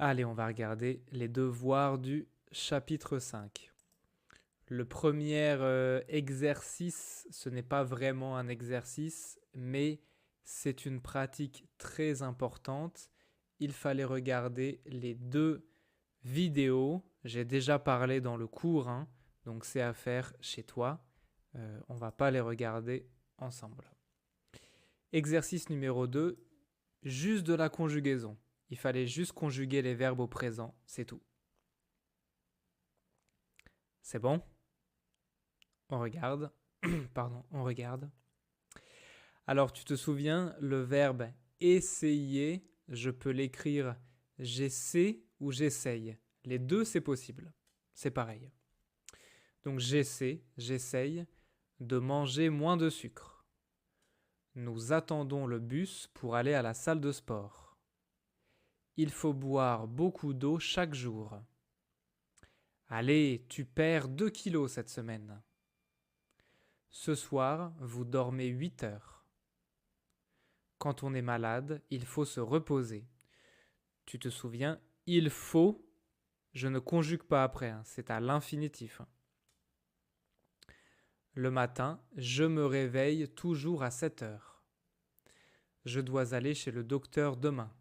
Allez, on va regarder les devoirs du chapitre 5. Le premier exercice, ce n'est pas vraiment un exercice, mais c'est une pratique très importante. Il fallait regarder les 2 vidéos. J'ai déjà parlé dans le cours, hein, donc c'est à faire chez toi. On ne va pas les regarder ensemble. Exercice numéro 2, juste de la conjugaison. Il fallait juste conjuguer les verbes au présent, c'est tout. C'est bon? On regarde. Pardon, on regarde. Alors, tu te souviens, le verbe essayer, je peux l'écrire j'essaie ou j'essaye. Les deux, c'est possible. C'est pareil. Donc, j'essaye de manger moins de sucre. Nous attendons le bus pour aller à la salle de sport. Il faut boire beaucoup d'eau chaque jour. Allez, tu perds 2 kilos cette semaine. Ce soir, vous dormez 8 heures. Quand on est malade, il faut se reposer. Tu te souviens, il faut, je ne conjugue pas après, hein, c'est à l'infinitif. Le matin, je me réveille toujours à 7 heures. Je dois aller chez le docteur demain.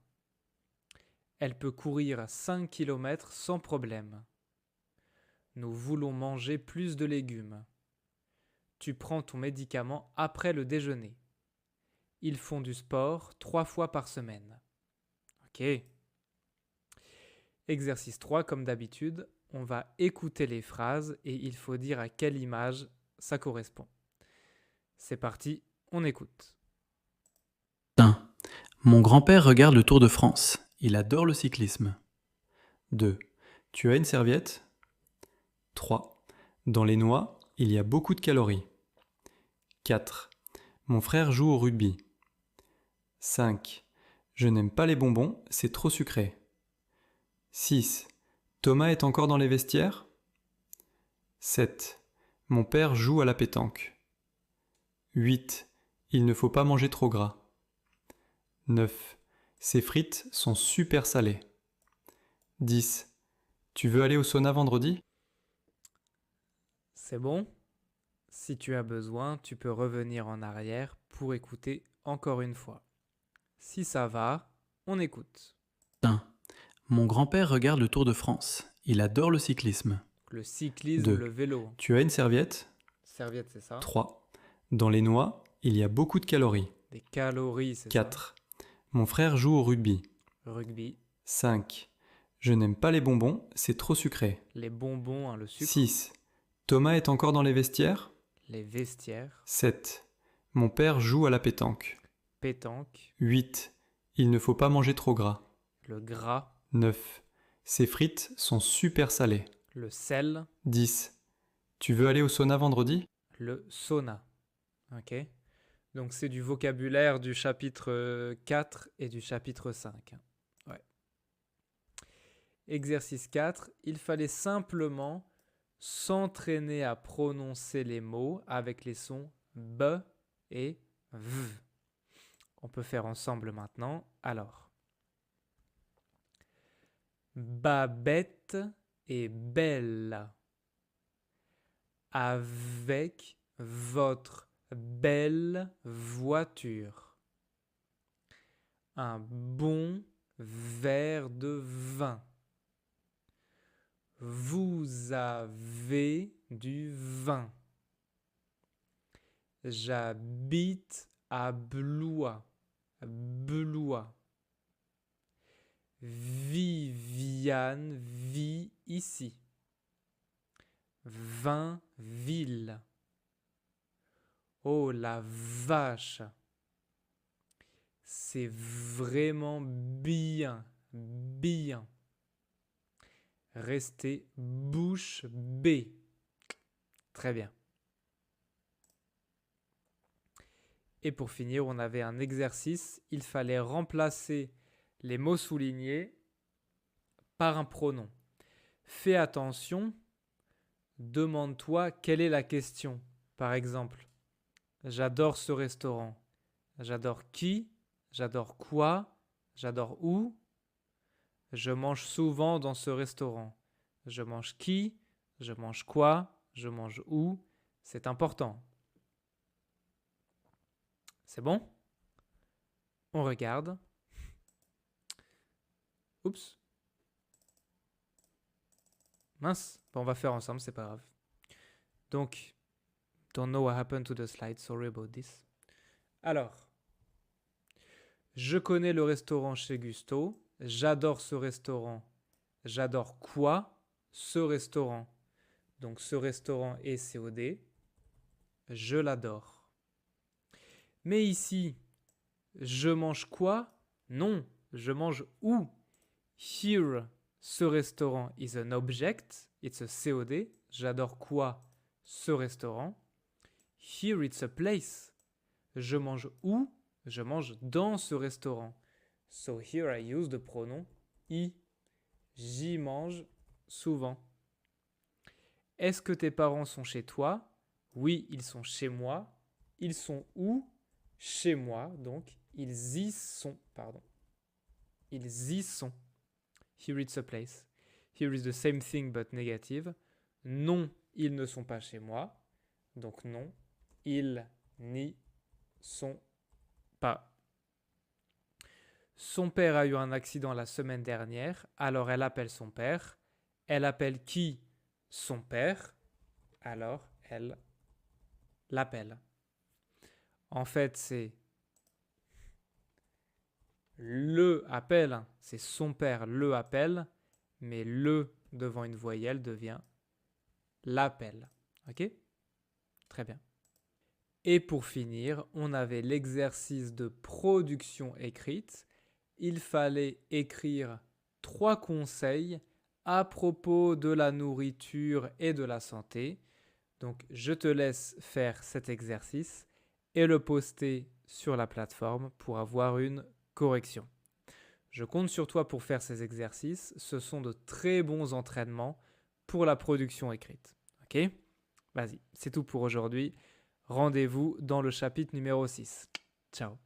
Elle peut courir 5 km sans problème. Nous voulons manger plus de légumes. Tu prends ton médicament après le déjeuner. Ils font du sport 3 fois par semaine. Ok. Exercice 3, comme d'habitude, on va écouter les phrases et il faut dire à quelle image ça correspond. C'est parti, on écoute. 1. Mon grand-père regarde le Tour de France. Il adore le cyclisme. 2. Tu as une serviette? 3. Dans les noix, il y a beaucoup de calories. 4. Mon frère joue au rugby. 5. Je n'aime pas les bonbons, c'est trop sucré. 6. Thomas est encore dans les vestiaires? 7. Mon père joue à la pétanque. 8. Il ne faut pas manger trop gras. 9. Ces frites sont super salées. 10. Tu veux aller au sauna vendredi? C'est bon? Si tu as besoin, tu peux revenir en arrière pour écouter encore une fois. Si ça va, on écoute. 1. Mon grand-père regarde le Tour de France. Il adore le cyclisme. Le cyclisme, 2. le vélo. Tu as une serviette? Serviette, c'est ça? 3. Dans les noix, il y a beaucoup de calories. Des calories, c'est 4. Mon frère joue au rugby. ça? Rugby. 5. Je n'aime pas les bonbons, c'est trop sucré. Les bonbons, hein, le sucre. 6. Thomas est encore dans les vestiaires? Les vestiaires. 7. Mon père joue à la pétanque. Pétanque. 8. Il ne faut pas manger trop gras. Le gras. 9. Ces frites sont super salées. Le sel. 10. Tu veux aller au sauna vendredi? Le sauna. Ok. Donc c'est du vocabulaire du chapitre 4 et du chapitre 5. Ouais. Exercice 4. Il fallait simplement s'entraîner à prononcer les mots avec les sons B et V. On peut faire ensemble maintenant. Alors, Babette est belle. Avec votre belle voiture. Un bon verre de vin. Vous avez du vin. J'habite à Blois. Blois. Viviane vit ici. Vinville. Oh la vache! C'est vraiment bien, bien. Restez bouche bée. Très bien. Et pour finir, on avait un exercice. Il fallait remplacer les mots soulignés par un pronom. Fais attention. Demande-toi quelle est la question. Par exemple, j'adore ce restaurant. J'adore qui? J'adore quoi? J'adore où? Je mange souvent dans ce restaurant. Je mange qui? Je mange quoi? Je mange où? C'est important. C'est bon? On regarde. Oups. Mince. Bon, on va faire ensemble, c'est pas grave. Donc, don't know what happened to the slide. Sorry about this. Alors, je connais le restaurant chez Gusto. J'adore ce restaurant. J'adore quoi? Ce restaurant. Donc, ce restaurant est COD. Je l'adore. Mais ici, je mange quoi? Non, je mange où? Here, ce restaurant is an object. It's a COD. J'adore quoi? Ce restaurant. Here, it's a place. Je mange où? Je mange dans ce restaurant. So here I use the pronom I. J'y mange souvent. Est-ce que tes parents sont chez toi? Oui, ils sont chez moi. Ils sont où? Chez moi. Donc, ils y sont. Pardon. Ils y sont. Here it's a place. Here is the same thing but negative. Non, ils ne sont pas chez moi. Donc non, ils n'y sont pas. Son père a eu un accident la semaine dernière, alors elle appelle son père. Elle appelle qui? Son père. Alors elle l'appelle. En fait, c'est le appelle, c'est son père le appelle, mais le devant une voyelle devient l'appel. Ok? Très bien. Et pour finir, on avait l'exercice de production écrite. Il fallait écrire 3 conseils à propos de la nourriture et de la santé. Donc, je te laisse faire cet exercice et le poster sur la plateforme pour avoir une correction. Je compte sur toi pour faire ces exercices. Ce sont de très bons entraînements pour la production écrite. Ok? Vas-y, c'est tout pour aujourd'hui. Rendez-vous dans le chapitre numéro 6. Ciao.